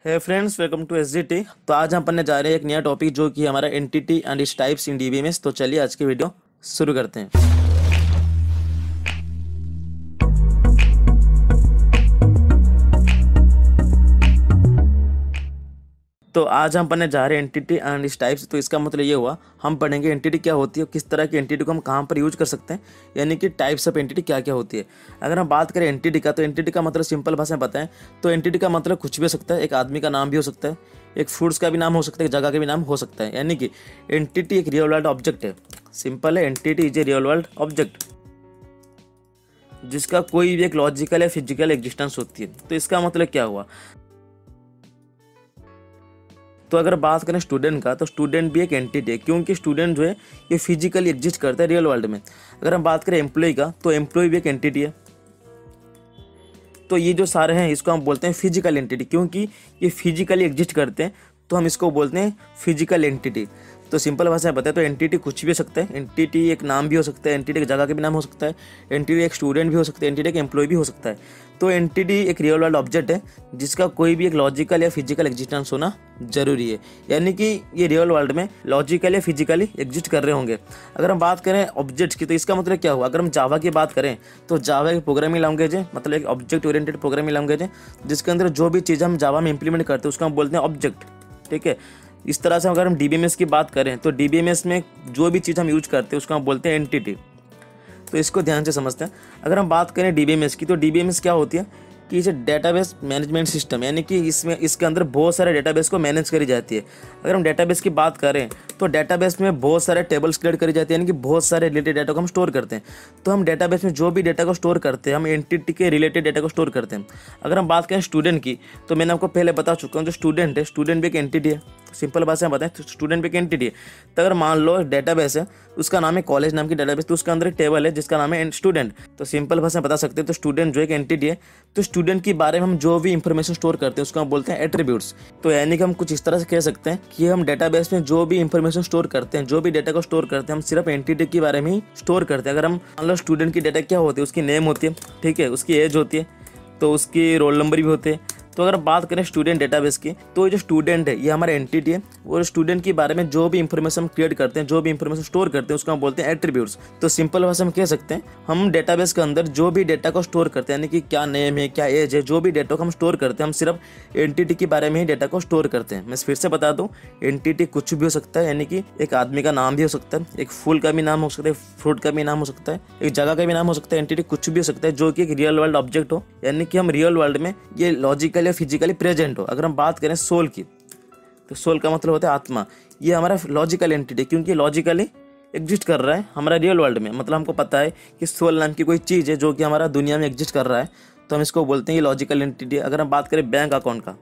है friends, welcome to SGT. तो आज हम पढ़ने जा रहे हैं एक नया टॉपिक जो कि हमारा entity and its types in DBMS. तो चलिए आज की वीडियो शुरू करते हैं। तो आज हम पढ़ने जा रहे हैं एंटिटी एंड इट्स टाइप्स। तो इसका मतलब ये हुआ हम पढ़ेंगे एंटिटी क्या होती है, किस तरह की एंटिटी को हम कहाँ पर यूज कर सकते हैं, यानी कि टाइप्स ऑफ एंटिटी क्या क्या होती है। अगर हम बात करें एंटिटी का, तो एंटिटी का मतलब सिंपल भाषा में बताएं तो एंटिटी का मतलब कुछ भी हो सकता है। एक आदमी का नाम भी हो सकता है, एक फ्रूट्स का भी नाम हो सकता है, एक जगह का भी नाम हो सकता है। यानी कि एंटिटी एक रियल वर्ल्ड ऑब्जेक्ट है। सिंपल है, entity is a real world object जिसका कोई भी एक लॉजिकल या फिजिकल एग्जिस्टेंस होती है। तो इसका मतलब क्या हुआ, तो अगर बात करें स्टूडेंट का, तो स्टूडेंट भी एक एंटिटी है, क्योंकि स्टूडेंट जो है ये फिजिकली एग्जिस्ट करता है रियल वर्ल्ड में। अगर हम बात करें एम्प्लॉय का, तो एम्प्लॉय भी एक एंटिटी है। तो ये जो सारे हैं इसको हम बोलते हैं फिजिकल एंटिटी, क्योंकि ये फिजिकली एग्जिस्ट करते हैं तो हम इसको बोलते हैं फिजिकल एंटिटी। तो सिंपल भाषा में बताए तो एंटिटी कुछ भी हो सकता है। एंटिटी एक नाम भी हो सकता है, एंटिटी एक जगह का भी नाम हो सकता है, एंटिटी एक स्टूडेंट भी हो सकता है, एंटिटी एक एम्प्लॉय भी हो सकता है। तो एंटिटी एक रियल वर्ल्ड ऑब्जेक्ट है जिसका कोई भी एक लॉजिकल या फिजिकल एग्जिस्टेंस होना जरूरी है, यानी कि ये रियल वर्ल्ड में लॉजिकल या फिजिकली एग्जिस्ट कर रहे होंगे। अगर हम बात करें ऑब्जेक्ट्स की, तो इसका मतलब क्या हुआ, अगर हम जावा की बात करें तो जावा एक प्रोग्रामिंग लैंग्वेज है, मतलब एक ऑब्जेक्ट ओरिएंटेड प्रोग्रामिंग लैंग्वेज है जिसके अंदर जो भी चीज़ हम जावा में इंप्लीमेंट करते हैं उसको हम बोलते हैं ऑब्जेक्ट। ठीक है, इस तरह से अगर हम डीबीएमएस की बात करें तो डीबीएमएस में जो भी चीज़ हम यूज करते हैं उसको हम बोलते हैं एंटिटी। तो इसको ध्यान से समझते हैं। अगर हम बात करें डीबीएमएस की, तो डीबीएमएस क्या होती है कि इसे डेटाबेस मैनेजमेंट सिस्टम, यानी कि इसके अंदर बहुत सारे डेटाबेस को मैनेज करी जाती है। अगर हम डेटाबेस की बात करें तो डेटाबेस में बहुत सारे टेबल्स क्रिएट करी जाती है, यानी कि बहुत सारे रिलेटेड डेटा को हम स्टोर करते हैं। तो हम डेटाबेस में जो भी डेटा को स्टोर करते हैं हम एंटिटी के रिलेटेड डेटा को स्टोर करते हैं। अगर हम बात करें स्टूडेंट की, तो मैंने आपको पहले बता चुका हूँ जो स्टूडेंट है, स्टूडेंट भी एक एंटिटी है। सिंपल भाषा में बताएं तो स्टूडेंट भी एक एंटिटी है। तो अगर मान लो डेटाबेस है, उसका नाम है कॉलेज नाम की डेटाबेस, तो उसके अंदर एक टेबल है जिसका नाम है स्टूडेंट। तो सिंपल भाषा में बता सकते हैं तो स्टूडेंट जो एक एंटिटी है। तो स्टूडेंट के बारे में हम जो भी इंफॉर्मेशन स्टोर करते हैं उसको हम बोलते हैं एट्रीब्यूट्स। तो यानी कि हम कुछ इस तरह से कह सकते हैं कि हम डेटाबेस में जो भी इंफॉर्मेशन स्टोर करते हैं, जो भी डेटा को स्टोर करते हैं, हम सिर्फ एंटिटी के बारे में ही स्टोर करते हैं। अगर हम मान लो स्टूडेंट की डेटा क्या होती है, उसकी नेम होती है, ठीक है, उसकी एज होती है, तो उसकी रोल नंबर भी होते हैं। तो अगर बात करें स्टूडेंट डेटाबेस की, तो जो स्टूडेंट है ये हमारा एंटिटी है, और स्टूडेंट के बारे में जो भी इंफॉर्मेशन क्रिएट करते हैं, जो भी इंफॉर्मेशन स्टोर करते हैं उसको हम बोलते हैं एट्रीब्यूट्स। तो सिंपल भाषा में कह सकते हैं हम डेटाबेस के अंदर जो भी डेटा को स्टोर करते हैं, यानी कि क्या नेम है, क्या एज है, जो भी डेटा को हम स्टोर करते हैं हम सिर्फ एंटिटी के बारे में ही डेटा को स्टोर करते हैं। मैं फिर से बता दूं, एंटिटी कुछ भी हो सकता है, यानी कि एक आदमी का नाम भी हो सकता है, एक फूल का भी नाम हो सकता है, फ्रूट का भी नाम हो सकता है, एक जगह का भी नाम हो सकता है। एंटिटी कुछ भी हो सकता है जो कि एक रियल वर्ल्ड ऑब्जेक्ट हो, यानी कि हम रियल वर्ल्ड में ये लॉजिकल या फिजिकली प्रेजेंट हो। अगर हम बात करें सोल की, तो सोल का मतलब होता है आत्मा। ये हमारा लॉजिकल एंटिटी, क्योंकि लॉजिकली एग्जिस्ट कर रहा है हमारा रियल वर्ल्ड में। मतलब हमको पता है कि सोल नाम की कोई चीज़ है जो कि हमारा दुनिया में एग्जिस्ट कर रहा है, तो हम इसको बोलते हैं ये लॉजिकल एंटिटी है। अगर हम बात करें बैंक अकाउंट का,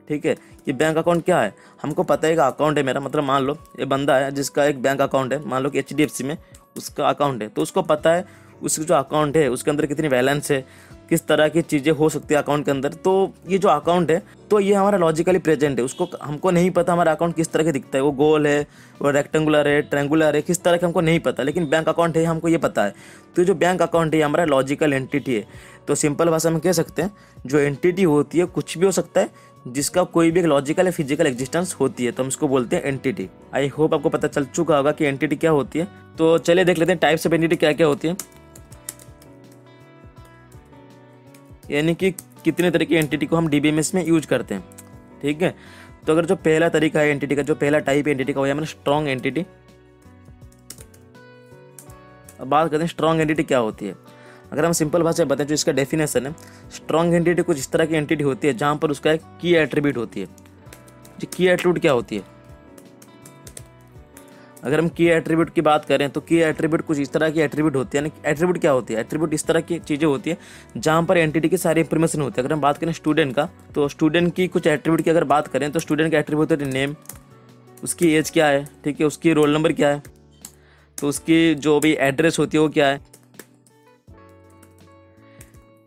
ठीक है, ये बैंक अकाउंट क्या है, हमको पता है कि अकाउंट है मेरा, मतलब मान लो ये बंदा है जिसका एक बैंक अकाउंट है, मान लो कि HDFC में उसका अकाउंट है, तो उसको पता है उसका जो अकाउंट है उसके अंदर कितनी बैलेंस है, किस तरह की चीज़ें हो सकती है अकाउंट के अंदर। तो ये जो अकाउंट है तो ये हमारा लॉजिकली प्रेजेंट है। उसको हमको नहीं पता हमारा अकाउंट किस तरह के दिखता है, वो गोल है, वो रेक्टेंगुलर है, ट्रायंगुलर है, किस तरह के हमको नहीं पता, लेकिन बैंक अकाउंट है हमको ये पता है। तो जो बैंक अकाउंट है हमारा लॉजिकल एंटिटी है। तो सिंपल भाषा में कह सकते हैं जो एंटिटी होती है कुछ भी हो सकता है जिसका कोई भी एक लॉजिकल या फिजिकल एग्जिस्टेंस होती है, तो हम इसको बोलते हैं एंटिटी। आई होप आपको पता चल चुका होगा कि एंटिटी क्या होती है। तो चलिए देख लेते हैं टाइप्स ऑफ एंटिटी क्या क्या होती है, यानी कि कितने तरह की एंटिटी को हम डीबीएमएस में यूज करते हैं। ठीक है, तो अगर जो पहला तरीका है एंटिटी का, जो पहला टाइप एंटिटी का वो है हमारा स्ट्रॉन्ग एंटिटी। अब बात करते हैं स्ट्रॉन्ग एंटिटी क्या होती है। अगर हम सिंपल भाषा में बताएं जो इसका डेफिनेशन है, स्ट्रॉन्ग एंटिटी कुछ इस तरह की एंटिटी होती है जहां पर उसका एक की एट्रीब्यूट होती है। जो की एट्रीब्यूट क्या होती है, अगर हम की एट्रीब्यूट की बात करें तो की एट्रीब्यूट कुछ इस तरह की एट्रीब्यूट होती है। यानी एट्रीब्यूट क्या होती है, एट्रीब्यूट इस तरह की चीज़ें होती है जहाँ पर एंटिटी की सारी इंफॉर्मेशन होती है। अगर हम बात करें स्टूडेंट का, तो स्टूडेंट की कुछ एट्रीब्यूट की अगर बात करें तो स्टूडेंट का एट्रीब्यूट होता है नेम, उसकी एज क्या है, ठीक है, उसकी रोल नंबर क्या है, तो उसकी जो भी एड्रेस होती है वो क्या है।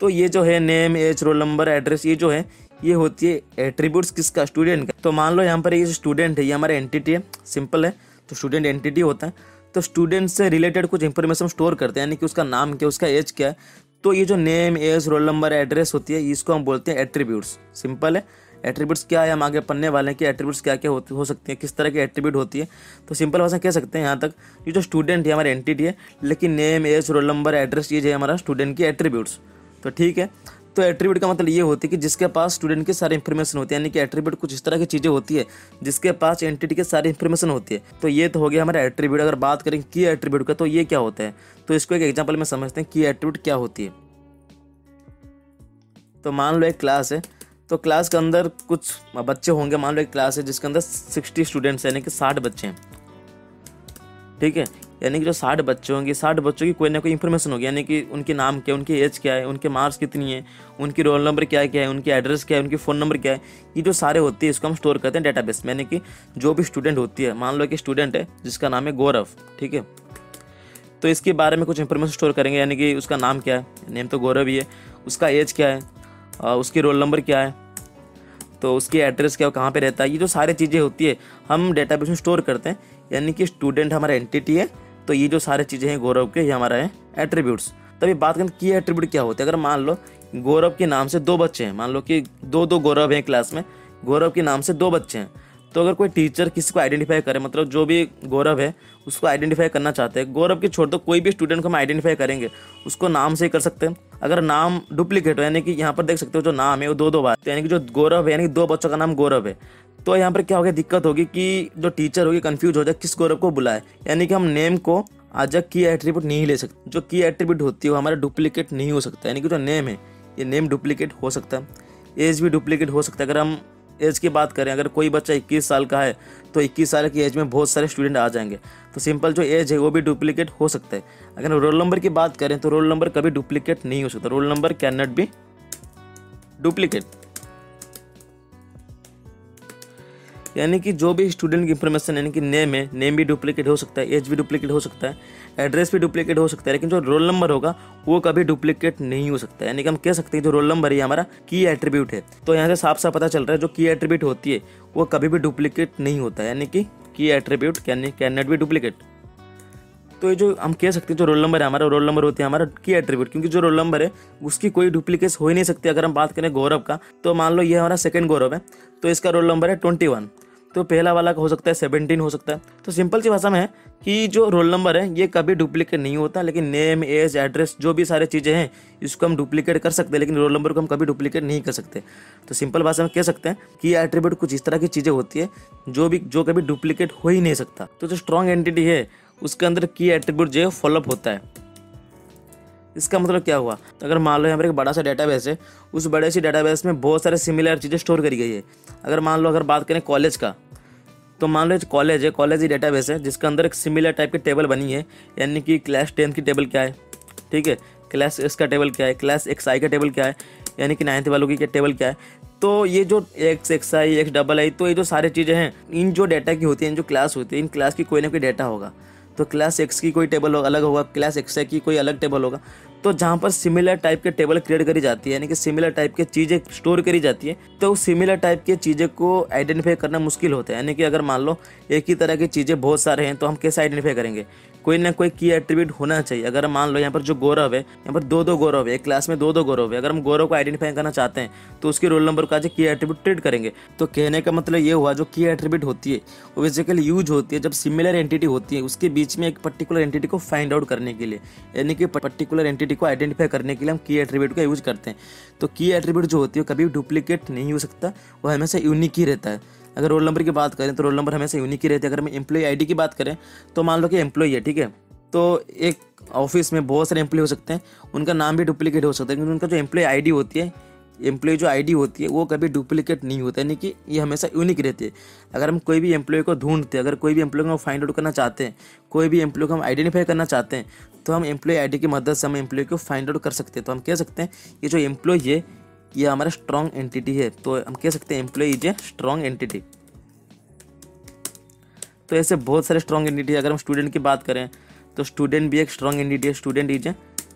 तो ये जो है name, age, roll number, address, ये जो है ये होती है एट्रीब्यूट्स किसका, स्टूडेंट का। तो मान लो यहाँ पर ये स्टूडेंट है ये हमारा एंटिटी है, सिंपल है, तो स्टूडेंट एंटिटी होता है। तो स्टूडेंट से रिलेटेड कुछ इंफॉर्मेशन स्टोर करते हैं, यानी कि उसका नाम क्या, उसका एज क्या है, तो ये जो name, age, roll number, address होती है, इसको हम बोलते हैं एट्रीब्यूट्स। सिंपल है। एट्रीब्यूट्स क्या है, हम आगे पढ़ने वाले हैं कि एट्रीब्यूट्स क्या क्या हो सकते हैं, किस तरह की एट्रीब्यूट होती है। तो सिंपल भाषा कह सकते हैं यहाँ तक, ये जो स्टूडेंट है हमारा एंटिटी है, लेकिन name, age, roll number, address ये जो है हमारा स्टूडेंट की एट्रीब्यूट्स। तो ठीक है। तो एट्रीब्यूट का मतलब ये होती है कि जिसके पास स्टूडेंट की सारी इंफॉर्मेशन होती है, यानी कि एट्रीब्यूट कुछ इस तरह की चीज़ें होती है जिसके पास एंटिटी की सारी इंफॉर्मेशन होती है। तो ये तो हो गया हमारा एट्रीब्यूट। अगर बात करें की एट्रीब्यूट का, तो ये क्या होता है, तो इसको एक एग्जांपल में समझते हैं की एट्रीब्यूट क्या होती है। तो मान लो एक क्लास है, तो क्लास के अंदर कुछ बच्चे होंगे। मान लो एक क्लास है जिसके अंदर 60 स्टूडेंट्स यानी कि 60 बच्चे हैं, ठीक है। यानी कि जो 60 बच्चे होंगे, 60 बच्चों की कोई ना कोई इन्फॉर्मेशन होगी, यानी कि उनके नाम क्या है, उनकी एज क्या है, उनके मार्क्स कितनी है, उनकी रोल नंबर क्या है, उनकी एड्रेस क्या है, उनकी फ़ोन नंबर क्या है, ये जो सारे होती है इसको हम स्टोर करते हैं डेटाबेस में। यानी कि जो भी स्टूडेंट होती है, मान लो कि स्टूडेंट है जिसका नाम है गौरव, ठीक है, तो इसके बारे में कुछ इन्फॉर्मेशन स्टोर करेंगे। यानी कि उसका नाम क्या है, नेम तो गौरव ही है, उसका एज क्या है, उसकी रोल नंबर क्या है, तो उसकी एड्रेस क्या है, कहाँ पे रहता है, ये जो सारी चीज़ें होती है हम डेटाबेस में स्टोर करते हैं। यानी कि स्टूडेंट हमारा एंटिटी है, तो ये जो सारी चीज़ें हैं गौरव के, ये हमारा है एट्रीब्यूट्स। तभी बात करें की एट्रीब्यूट क्या होते हैं। अगर मान लो गौरव के नाम से 2 बच्चे हैं, मान लो कि दो गौरव हैं क्लास में, गौरव के नाम से 2 बच्चे हैं, तो अगर कोई टीचर किसी को आइडेंटिफाई करे, मतलब जो भी गौरव है उसको आइडेंटिफाई करना चाहते हैं, गौरव के छोड़ दो कोई भी स्टूडेंट को हम आइडेंटिफाई करेंगे, उसको नाम से ही कर सकते हैं। अगर नाम डुप्लीकेट हो, यानी कि यहाँ पर देख सकते हो जो नाम है वो 2 बार, तो यानी कि जो गौरव है, यानी कि 2 बच्चों का नाम गौरव है, तो यहाँ पर क्या होगा, दिक्कत होगी कि जो टीचर होगी कंफ्यूज हो जाए किस गौरव को बुलाए। यानी कि हम नेम को आज की एट्रीब्यूट नहीं ले सकते। जो की एट्रीब्यूट होती है वो हमारा डुप्लीकेट नहीं हो सकता। यानी कि जो नेम है ये नेम डुप्लीकेट हो सकता है, एज भी डुप्लीकेट हो सकता है। अगर हम एज की बात करें, अगर कोई बच्चा 21 साल का है तो 21 साल की एज में बहुत सारे स्टूडेंट आ जाएंगे, तो सिंपल जो एज है वो भी डुप्लीकेट हो सकता है। अगर रोल नंबर की बात करें तो रोल नंबर कभी डुप्लीकेट नहीं हो सकता, roll number can not be duplicate. यानी कि जो भी स्टूडेंट की इंफॉर्मेशन, यानी कि नेम है, नेम भी डुप्लीकेट हो सकता है, एज भी डुप्लीकेट हो सकता है, एड्रेस भी डुप्लीकेट हो सकता है, लेकिन जो रोल नंबर होगा वो कभी डुप्लीकेट नहीं हो सकता। यानी कि हम कह सकते हैं जो रोल नंबर है हमारा की एट्रीब्यूट है। तो यहाँ से साफ साफ पता चल रहा है जो की एट्रीब्यूट होती है वो कभी भी डुप्लीकेट नहीं होता है। यानी कि की attribute can not be duplicate. तो ये जो हम कह सकते हैं जो रोल नंबर है हमारा, रोल नंबर होती है हमारा की एट्रीब्यूट, क्योंकि जो रोल नंबर है उसकी कोई डुप्लीकेट हो ही नहीं सकती। अगर हम बात करें गौरव का, तो मान लो ये हमारा सेकंड गौरव है, तो इसका रोल नंबर है 21, तो पहला वाला का हो सकता है 17 हो सकता है। तो सिंपल सी भाषा में है कि जो रोल नंबर है ये कभी डुप्लीकेट नहीं होता, लेकिन नेम, एज, एड्रेस जो भी सारी चीज़ें हैं इसको हम डुप्लीकेट कर सकते हैं, लेकिन रोल नंबर को हम कभी डुप्लीकेट नहीं कर सकते। तो सिंपल भाषा में कह सकते हैं कि एट्रीब्यूट कुछ इस तरह की चीज़ें होती है जो कभी डुप्लीकेट हो ही नहीं सकता। तो जो स्ट्रॉन्ग एंटिटी है उसके अंदर की एट्रीब्यूट जो है फॉलोअप होता है। इसका मतलब क्या हुआ, तो अगर मान लो यहाँ पर एक बड़ा सा डेटाबेस है, उस बड़े सी डेटाबेस में बहुत सारे सिमिलर चीज़ें स्टोर करी गई है। अगर मान लो अगर बात करें कॉलेज का, तो मान लो कॉलेज है, कॉलेज ही डेटाबेस है जिसके अंदर एक सिमिलर टाइप की टेबल बनी है। यानी कि क्लास 10 की टेबल क्या है, ठीक है, क्लास एक्स का टेबल क्या है, क्लास एक्स आई का टेबल क्या है, यानी कि 9th वालों की टेबल क्या है। तो ये जो एक्स, एक्स आई, एक्स डबल आई, तो ये जो सारी चीज़ें हैं, इन जो डाटा की होती हैं, इन जो क्लास होती है, इन क्लास की कोई ना कोई डाटा होगा। तो क्लास एक्स की कोई टेबल अलग होगा, क्लास एक्स आई की कोई अलग टेबल होगा। तो जहाँ पर सिमिलर टाइप के टेबल क्रिएट करी जाती है, यानी कि सिमिलर टाइप की चीज़ें स्टोर करी जाती है, तो उस सिमिलर टाइप की चीज़ें को आइडेंटिफाई करना मुश्किल होता है। यानी कि अगर मान लो एक ही तरह की चीज़ें बहुत सारे हैं, तो हम कैसे आइडेंटिफाई करेंगे, कोई ना कोई की एट्रीब्यूट होना चाहिए। अगर मान लो यहाँ पर जो गौरव है, यहाँ पर 2 गौरव है, एक क्लास में 2 गौरव है, अगर हम गौरव को आइडेंटिफाई करना चाहते हैं तो उसके रोल नंबर का की एट्रीब्यूट ट्रीट करेंगे। तो कहने का मतलब ये हुआ जो की एट्रीब्यूट होती है वो बेसिकली यूज होती है जब सिमिलर एंटिटी होती है उसके बीच में एक पर्टिकुलर एंटिटी को फाइंड आउट करने के लिए, यानी कि पर्टिकुलर एंटिटी को आइडेंटिफाई करने के लिए हम की एट्रीब्यूट का यूज करते हैं। तो की एट्रीब्यूट जो होती है कभी डुप्लीकेट नहीं हो सकता, वो हमेशा यूनिक ही रहता है। अगर रोल नंबर की बात करें तो रोल नंबर हमेशा यूनिक ही रहते हैं। अगर हम एम्प्लॉय आईडी की बात करें तो मान लो कि एम्प्लॉय है, ठीक है, तो एक ऑफिस में बहुत सारे एम्प्लॉय हो सकते हैं, उनका नाम भी डुप्लीकेट हो सकता है, क्योंकि उनका जो एम्प्लॉय आईडी होती है, एम्प्लॉय जो आईडी होती है वो कभी डुप्लीकेट नहीं होता है, यानी कि ये हमेशा यूनिक रहती है। अगर हम कोई भी एम्प्लॉय को ढूंढते हैं, अगर कोई भी एम्प्लॉय को फाइंड आउट करना चाहते हैं, कोई भी एम्प्लॉय को हम आइडेंटिफाई करना चाहते हैं, तो हम एम्प्लॉय आईडी की मदद से हम एम्प्लॉय को फाइंड आउट कर सकते हैं। तो हम कह सकते हैं ये जो एम्प्लॉय है ये हमारा स्ट्रॉन्ग एंटिटी है, तो हम कह सकते हैं employee is a strong entity. तो ऐसे बहुत सारे स्ट्रॉन्ग एंटिटी। अगर हम स्टूडेंट की बात करें तो स्टूडेंट भी एक स्ट्रॉन्ग एंटिटी है, student is a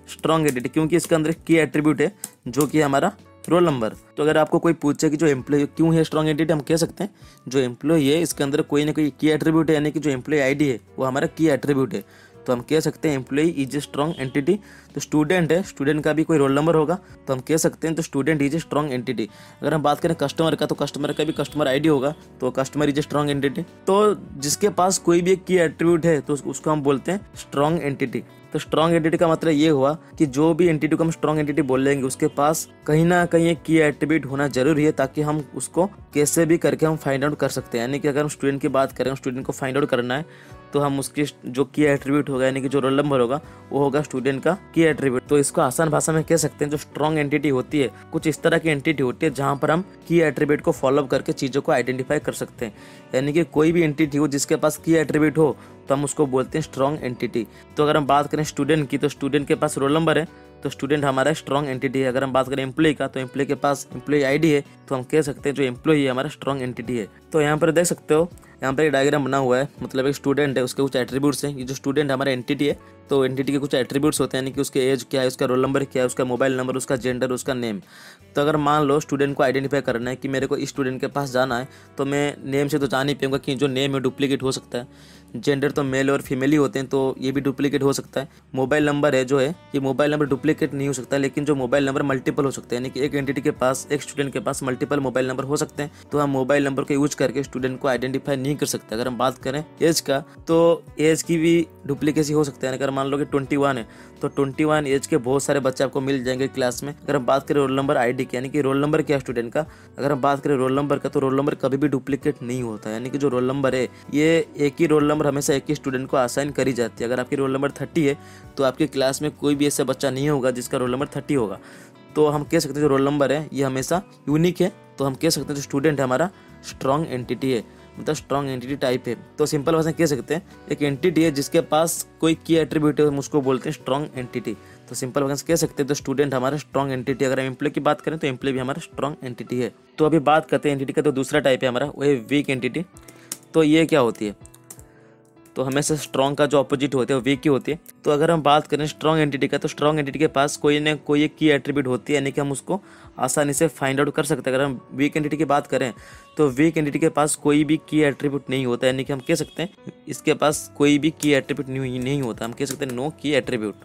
strong entity, क्योंकि इसके अंदर एक की एट्रीब्यूट है जो कि हमारा रोल नंबर। तो अगर आपको कोई पूछे कि जो एम्प्लॉय क्यों है स्ट्रॉन्ग एंटिटी, हम कह सकते हैं जो एम्प्लॉय है इसके अंदर कोई ना कोई की एट्रीब्यूट है, यानी कि जो एम्प्लॉय आईडी है वो हमारा की एट्रीब्यूट है। तो हम कह सकते हैं employee is a strong entity. तो स्टूडेंट है, स्टूडेंट का भी कोई रोल नंबर होगा तो हम कह सकते हैं तो student is a strong entity. अगर हम बात करें कस्टमर का तो कस्टमर का भी कस्टमर आईडी होगा तो customer is a strong entity. तो जिसके पास कोई भी एक की एट्रीब्यूट है तो उसको हम बोलते हैं स्ट्रॉन्ग एंटिटी। तो स्ट्रॉन्ग एंटिटी का मतलब ये हुआ कि जो भी एंटिटी को हम स्ट्रॉन्ग एंटिटी बोलेंगे उसके पास कहीं ना कहीं एक की एट्रीब्यूट होना जरूरी है, ताकि हम उसको कैसे भी करके हम फाइंड आउट कर सकते हैं। यानी कि अगर हम स्टूडेंट की बात करें, स्टूडेंट को फाइंड आउट करना है तो हम उसकी जो की एट्रीब्यूट होगा यानी कि जो रोल नंबर होगा वो होगा स्टूडेंट का की एट्रीब्यूट। तो इसको आसान भाषा में कह सकते हैं जो स्ट्रॉन्ग एंटिटी होती है कुछ इस तरह की एंटिटी होती है जहां पर हम की एट्रीब्यूट को फॉलो करके चीज़ों को आइडेंटिफाई कर सकते हैं। यानी कि कोई भी एंटिटी हो जिसके पास की एट्रीब्यूट हो तो हम उसको बोलते हैं स्ट्रॉन्ग एंटिटी। तो अगर हम बात करें स्टूडेंट की तो स्टूडेंट के पास रोल नंबर है तो स्टूडेंट हमारा स्ट्रॉन्ग एंटिटी है। अगर हम बात करें एम्प्लॉय का तो एम्प्लॉय के पास एम्प्लॉय आईडी है तो हम कह सकते हैं जो एम्प्लॉय है हमारा स्ट्रॉन्ग एंटिटी है। तो यहाँ पर देख सकते हो, यहाँ पर एक डायग्राम बना हुआ है, मतलब एक स्टूडेंट है उसके कुछ एट्रीब्यूट्स हैं। ये जो स्टूडेंट हमारा एंटिटी है तो एंटिटी के कुछ एट्रीब्यूट्स होते हैं, यानी कि उसके एज क्या है, उसका रोल नंबर क्या है, उसका मोबाइल नंबर, उसका जेंडर, उसका नेम। तो अगर मान लो स्टूडेंट को आइडेंटिफाई करना है कि मेरे को इस स्टूडेंट के पास जाना है तो मैं नेम से तो जान ही पाऊंगा कि जो नेम है डुप्लीकेट हो सकता है, जेंडर तो मेल और फीमेल ही होते हैं तो ये भी डुप्लीकेट हो सकता है। मोबाइल नंबर है जो है ये मोबाइल नंबर डुप्लीकेट नहीं हो सकता, लेकिन जो मोबाइल नंबर मल्टीपल हो सकते हैं, यानी कि एक एंटिटी के पास, एक स्टूडेंट के पास मल्टीपल मोबाइल नंबर हो सकते हैं। तो हम मोबाइल नंबर को यूज करके स्टूडेंट को आइडेंटिफाई नहीं कर सकते। अगर हम बात करें एज का तो एज की भी डुप्लीकेसी हो सकता है। अगर मान लो कि 21 है तो 21 एज के बहुत सारे बच्चे आपको मिल जाएंगे क्लास में। अगर हम बात करें रोल नंबर आईडी की, यानी कि रोल नंबर क्या स्टूडेंट का, अगर हम बात करें रोल नंबर का तो रोल नंबर कभी भी डुप्लीकेट नहीं होता। यानी कि जो रोल नंबर है ये एक ही रोल नंबर हमेशा एक ही स्टूडेंट को असाइन करी जाती है। अगर आपकी रोल नंबर 30 है तो आपकी क्लास में कोई भी ऐसा बच्चा नहीं होगा जिसका रोल नंबर 30 होगा। तो हम कह सकते हैं जो रोल नंबर है ये हमेशा यूनिक है। तो हम कह सकते हैं जो स्टूडेंट है हमारा स्ट्रॉन्ग एंटिटी है, मतलब स्ट्रॉन्ग एंटिटी टाइप है। तो सिंपल भाषा में कह सकते हैं एक एंटिटी है जिसके पास कोई की एट्रीब्यूट है हम उसको बोलते हैं स्ट्रॉन्ग एंटिटी। तो सिंपल भाषा में कह सकते हैं तो स्टूडेंट हमारा स्ट्रॉन्ग एंटिटी। अगर हम एम्प्लॉय की बात करें तो एम्प्लॉय भी हमारा स्ट्रॉन्ग एंटिटी है। तो अभी बात करते हैं एंटिटी का, तो दूसरा टाइप है हमारा वो है वीक एंटिटी। तो ये क्या होती है, तो हमेशा स्ट्रॉन्ग का जो अपोजिट होती है वो वीक की होती है। तो अगर हम बात करें स्ट्रॉन्ग एंटिटी का तो स्ट्रॉन्ग एंटिटी के पास कोई ना कोई एक की एट्रीब्यूट होती है, यानी कि हम उसको आसानी से फाइंड आउट कर सकते हैं। अगर हम वीक एंटिटी की बात करें तो वीक एंटिटी के पास कोई भी की एट्रीब्यूट नहीं होता, यानी कि हम कह सकते हैं इसके पास कोई भी की एट्रीब्यूट नहीं होता। हम कह सकते हैं नो की एट्रीब्यूट।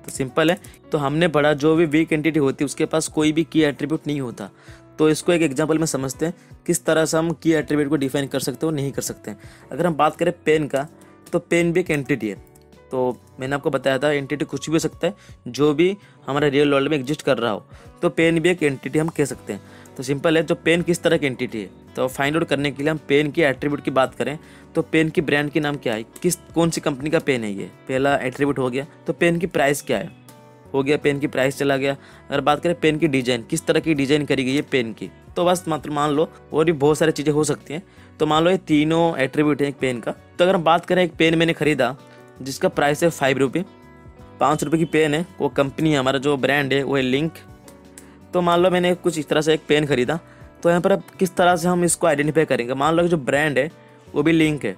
तो सिंपल है। तो हमने पढ़ा जो भी वीक एंटिटी होती है उसके पास कोई भी की एट्रीब्यूट नहीं होता। तो इसको एक एग्जांपल में समझते हैं किस तरह से हम की एट्रीब्यूट को डिफाइन कर सकते हो नहीं कर सकते हैं। अगर हम बात करें पेन का तो पेन भी एक एंटिटी है। तो मैंने आपको बताया था एंटिटी कुछ भी हो सकता है जो भी हमारे रियल वर्ल्ड में एग्जिस्ट कर रहा हो, तो पेन भी एक एंटिटी हम कह सकते हैं। तो सिंपल है, जो पेन किस तरह की एंटिटी है तो फाइंड आउट करने के लिए हम पेन की एट्रीब्यूट की बात करें तो पेन की ब्रांड की नाम क्या है, कौन सी कंपनी का पेन है, ये पहला एट्रीब्यूट हो गया। तो पेन की प्राइस क्या है, हो गया, पेन की प्राइस चला गया। अगर बात करें पेन की डिजाइन, किस तरह की डिजाइन करी गई है पेन की, तो बस मात्र मान लो और भी बहुत सारी चीज़ें हो सकती हैं। तो मान लो ये तीनों एट्रीब्यूट है एक पेन का। तो अगर हम बात करें एक पेन मैंने खरीदा जिसका प्राइस है 5 रुपये, 5 रुपये की पेन है, वो कंपनी है, हमारा जो ब्रांड है वो है लिंक। तो मान लो मैंने कुछ इस तरह से एक पेन खरीदा, तो यहाँ पर अब किस तरह से हम इसको आइडेंटिफाई करेंगे। मान लो कि जो ब्रांड है वो भी लिंक है,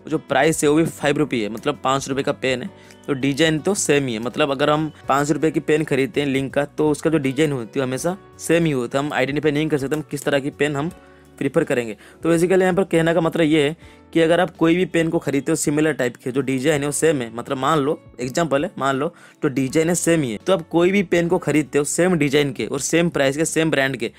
जो प्राइस है वो भी 5 रुपये है, मतलब 5 रुपये का पेन है। तो डिजाइन तो सेम ही है, मतलब अगर हम 5 रुपये की पेन खरीदते हैं लिंक का तो उसका जो डिजाइन होती है हमेशा सेम ही होता है। हम आइडेंटिफाई नहीं कर सकते हम किस तरह की पेन हम प्रीफर करेंगे। तो बेसिकली यहाँ पर कहने का मतलब ये है कि अगर आप कोई भी पेन को खरीदते हो सिमिलर टाइप के, जो डिजाइन है वो सेम है, मतलब मान लो एग्जांपल है, मान लो तो डिजाइन है सेम ही है, तो आप कोई भी पेन को खरीदते हो सेम डिजाइन के और सेम प्राइस के, सेम ब्रांड के,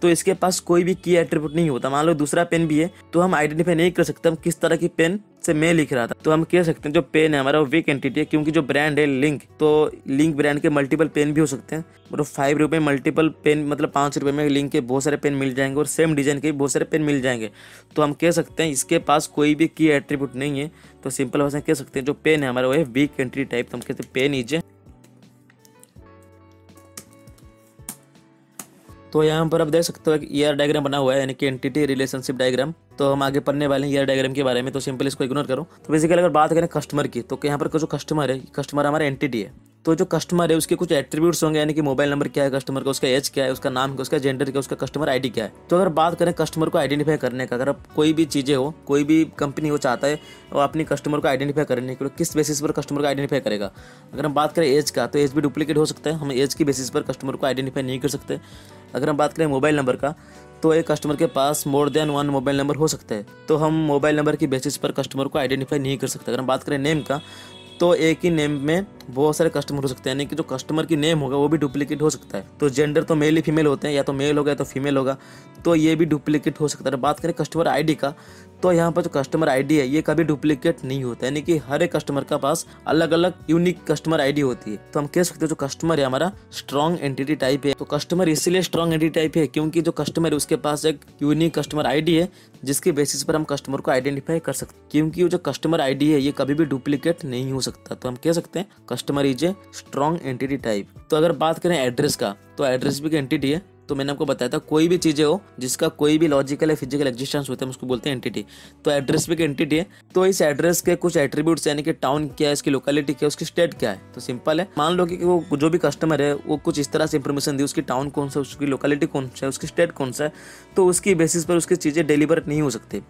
तो इसके पास कोई भी की एट्रीब्यूट नहीं होता। मान लो दूसरा पेन भी है तो हम आइडेंटिफाई नहीं कर सकते हम किस तरह की पेन से मैं लिख रहा था। तो हम कह सकते हैं जो पेन है हमारा वो वीक एंटिटी है, क्योंकि जो ब्रांड है लिंक, तो लिंक ब्रांड के मल्टीपल पेन भी हो सकते हैं। मतलब 5 रुपये मल्टीपल पेन, मतलब 5 रुपये में लिंक के बहुत सारे पेन मिल जाएंगे और सेम डिजाइन के बहुत सारे पेन मिल जाएंगे। तो हम कह सकते हैं इसके पास कोई भी की एट्रीब्यूट नहीं है। तो सिंपल भाषा में कह सकते हैं जो पेन है हमारा वो है वीक एंटिटी टाइप। तो हम कहते हैं पेन इज। तो यहाँ पर आप देख सकते हो एक ईआर डायग्राम बना हुआ है, यानी कि एंटिटी रिलेशनशिप डायग्राम। तो हम आगे पढ़ने वाले हैं ईआर डायग्राम के बारे में, तो सिंपल इसको इग्नोर करो। तो बेसिकली अगर बात करें कस्टमर की, तो यहाँ पर जो कस्टमर है, कस्टमर हमारा एंटिटी है। तो जो कस्टमर है उसके कुछ एट्रीब्यूट्स होंगे, यानी कि मोबाइल नंबर क्या है कस्टमर का, उसका एज क्या है, उसका नाम क्या है, उसका जेंडर क्या है, उसका कस्टमर आईडी क्या है। तो अगर बात करें कस्टमर को आइडेंटिफाई करने का, अगर आप कोई भी चीज़ें हो, कोई भी कंपनी हो चाहता है वो अपनी कस्टमर को आइडेंटिफाई करने के लिए किस बेसिस पर कस्टमर को आइडेंटिफाई करेगा। अगर हम बात करें एज का, तो एज भी डुप्लीकेट हो सकता है, हम एज की बेसिस पर कस्टमर को आइडेंटिफाई नहीं कर सकते। अगर हम बात करें मोबाइल नंबर का, तो एक कस्टमर के पास मोर देन 1 मोबाइल नंबर हो सकता है, तो हम मोबाइल नंबर की बेसिस पर कस्टमर को आइडेंटिफाई नहीं कर सकते। अगर हम बात करें नेम का, तो एक ही नेम में बहुत सारे कस्टमर हो सकते हैं, यानी कि जो कस्टमर की नेम होगा वो भी डुप्लीकेट हो सकता है। तो जेंडर तो मेल ही फीमेल होते हैं, या तो मेल होगा या तो फीमेल होगा, तो ये भी डुप्लीकेट हो सकता है। बात करें कस्टमर आईडी का, तो यहाँ पर जो कस्टमर आईडी है ये कभी डुप्लीकेट नहीं होता, यानी कि हर एक कस्टमर का पास अलग अलग यूनिक कस्टमर आईडी होती है। तो हम कह सकते हैं जो कस्टमर है हमारा स्ट्रॉन्ग एंटिटी टाइप है। तो कस्टमर इसलिए स्ट्रॉन्ग एंटिटी टाइप है क्योंकि जो कस्टमर है उसके पास एक यूनिक कस्टमर आईडी है, जिसके बेसिस पर हम कस्टमर को आइडेंटिफाई कर सकते हैं। क्योंकि जो कस्टमर आईडी है ये कभी भी डुप्लीकेट नहीं हो सकता, तो हम कह सकते हैं customer is a strong entity type. तो अगर बात करें एड्रेस का, तो एड्रेस भी एक एंटिटी है। तो मैंने आपको बताया था कोई भी चीजें हो जिसका कोई भी लॉजिकल या फिजिकल एग्जिस्टेंस होता है उसको बोलते हैं एंटिटी। तो एड्रेस भी एक एंटिटी है। तो इस एड्रेस के कुछ एट्रीब्यूट्स, यानी कि टाउन क्या है, इसकी लोकेलिटी क्या है, उसकी स्टेट क्या है। तो सिंपल है, मान लो कि वो जो भी कस्टमर है वो कुछ इस तरह से इंफॉर्मेशन दी, उसकी टाउन कौन सा, उसकी लोकेलिटी कौन सा है, उसकी स्टेट कौन सा है, तो उसकी बेसिस पर उसकी चीजें डिलीवर नहीं हो सकती।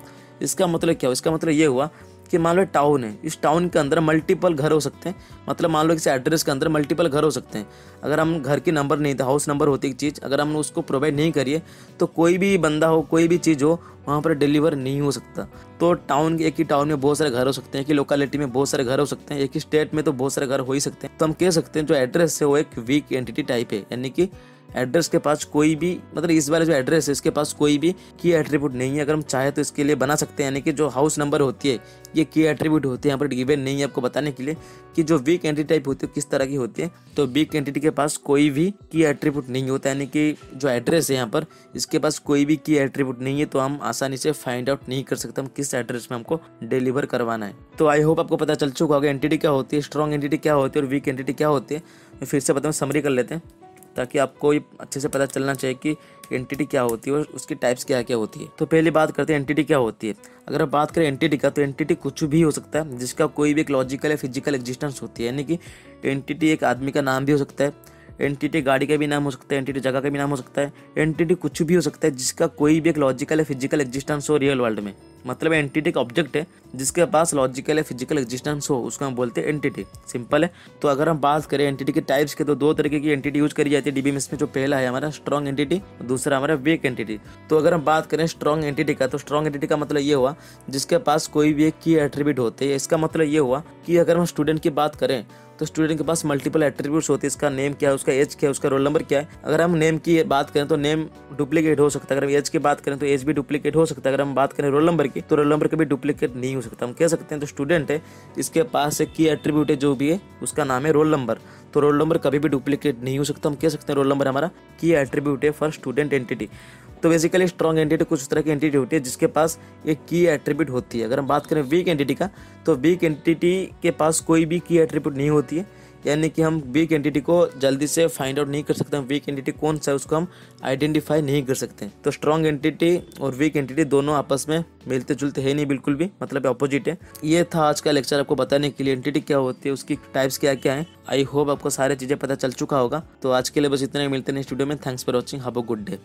इसका मतलब क्या हुआ? इसका मतलब ये हुआ कि मान लो टाउन है, इस टाउन के अंदर मल्टीपल घर हो सकते हैं। मतलब मान लो किसी एड्रेस के अंदर मल्टीपल घर हो सकते हैं। अगर हम घर की नंबर नहीं था, हाउस नंबर होती एक चीज़, अगर हम उसको प्रोवाइड नहीं करिए तो कोई भी बंदा हो, कोई भी चीज़ हो, वहाँ पर डिलीवर नहीं हो सकता। तो टाउन, एक ही टाउन में बहुत सारे घर हो सकते हैं, एक ही लोकेलिटी में बहुत सारे घर हो सकते हैं, एक ही स्टेट में तो बहुत सारे घर हो ही सकते हैं। तो हम कह सकते हैं जो एड्रेस है वो एक वीक एंटिटी टाइप है, यानी कि एड्रेस के पास कोई भी, मतलब इस बार जो एड्रेस है इसके पास कोई भी की एट्रीब्यूट नहीं है। अगर हम चाहे तो इसके लिए बना सकते हैं, यानी कि जो हाउस नंबर होती है ये की एट्रीब्यूट होती है, यहाँ पर गिवन नहीं है आपको बताने के लिए कि जो वीक एंटिटी टाइप होती है किस तरह की होती है। तो वीक एंटिटी के पास कोई भी की एट्रीब्यूट नहीं होता, यानी कि जो एड्रेस है यहाँ पर इसके पास कोई भी की एट्रीब्यूट नहीं है, तो हम आसानी से फाइंड आउट नहीं कर सकते हम किस एड्रेस में हमको डिलीवर करवाना है। तो आई होप आपको पता चल चुका होगा एंटिटी क्या होती है, स्ट्रॉन्ग एंटिटी क्या होती है और वीक एंटिटी क्या होती है। मैं फिर से बताऊँ, समरी कर लेते हैं ताकि आपको अच्छे से पता चलना चाहिए कि एंटिटी क्या होती है और उसकी टाइप्स क्या क्या होती है। तो पहले बात करते हैं एंटिटी क्या होती है। अगर आप बात करें एंटिटी का, तो एंटिटी कुछ भी हो सकता है जिसका कोई भी एक लॉजिकल या फिजिकल एग्जिस्टेंस होती है, यानी कि एंटिटी एक आदमी का नाम भी हो सकता है, एंटिटी गाड़ी का भी नाम हो सकता है, एंटिटी जगह का भी नाम हो सकता है, एंटिटी कुछ भी हो सकता है जिसका कोई भी एक लॉजिकल या फिजिकल एग्जिस्टेंस हो रियल वर्ल्ड में। मतलब एंटिटी एक ऑब्जेक्ट है जिसके पास लॉजिकल या फिजिकल एग्जिस्टेंस हो, उसको हम बोलते हैं एंटिटी। सिंपल है। तो अगर हम बात करें एंटिटी के टाइप्स के, तो दो तरीके की एंटिटी यूज करी जाती है डीबीएमएस में। जो पहला है हमारा स्ट्रॉन्ग एंटिटी, दूसरा हमारा वीक एंटिटी। तो अगर हम बात करें स्ट्रॉन्ग एंटिटी का, तो स्ट्रॉन्ग एंटिटी का मतलब ये हुआ जिसके पास कोई भी एक की एट्रीब्यूट होते हैं। इसका मतलब ये हुआ कि अगर हम स्टूडेंट की बात करें तो स्टूडेंट के पास मल्टीपल एट्रीब्यूट्स होते हैं। इसका नेम क्या है, उसका एज क्या है, उसका रोल नंबर क्या है। अगर हम नेम की बात करें तो नेम डुप्लीकेट हो सकता है, अगर हम एज की बात करें तो एज भी डुप्लीकेट हो सकता है। अगर हम बात करें रोल नंबर की, तो रोल नंबर कभी डुप्लीकेट नहीं हो सकता। हम कह सकते हैं जो स्टूडेंट है इसके पास एक की एट्रीब्यूट है जो भी है, उसका नाम है रोल नंबर। तो रोल नंबर कभी भी डुप्लीकेट नहीं हो सकता। हम कह सकते हैं रोल नंबर हमारा की एट्रीब्यूट है फॉर स्टूडेंट एंटिटी। तो बेसिकली स्ट्रॉन्ग एंटिटी कुछ तरह की एंटिटी होती है जिसके पास एक की एट्रीब्यूट होती है। अगर हम बात करें वीक एंटिटी का, तो वीक एंटिटी के पास कोई भी की एट्रीब्यूट नहीं होती है, यानी कि हम वीक एंटिटी को जल्दी से फाइंड आउट नहीं कर सकते। हम वीक एंटिटी कौन सा है उसको हम आइडेंटिफाई नहीं कर सकते। तो स्ट्रॉन्ग एंटिटी और वीक एंटिटी दोनों आपस में मिलते जुलते हैं नहीं, बिल्कुल भी, मतलब अपोजिट है। ये था आज का लेक्चर आपको बताने के लिए एंटिटी क्या होती है, उसकी टाइप्स क्या क्या है। आई होप आपको सारी चीज़ें पता चल चुका होगा। तो आज के लिए बस इतना ही, मिलते हैं नेक्स्ट वीडियो में। Thanks for watching, have a good day.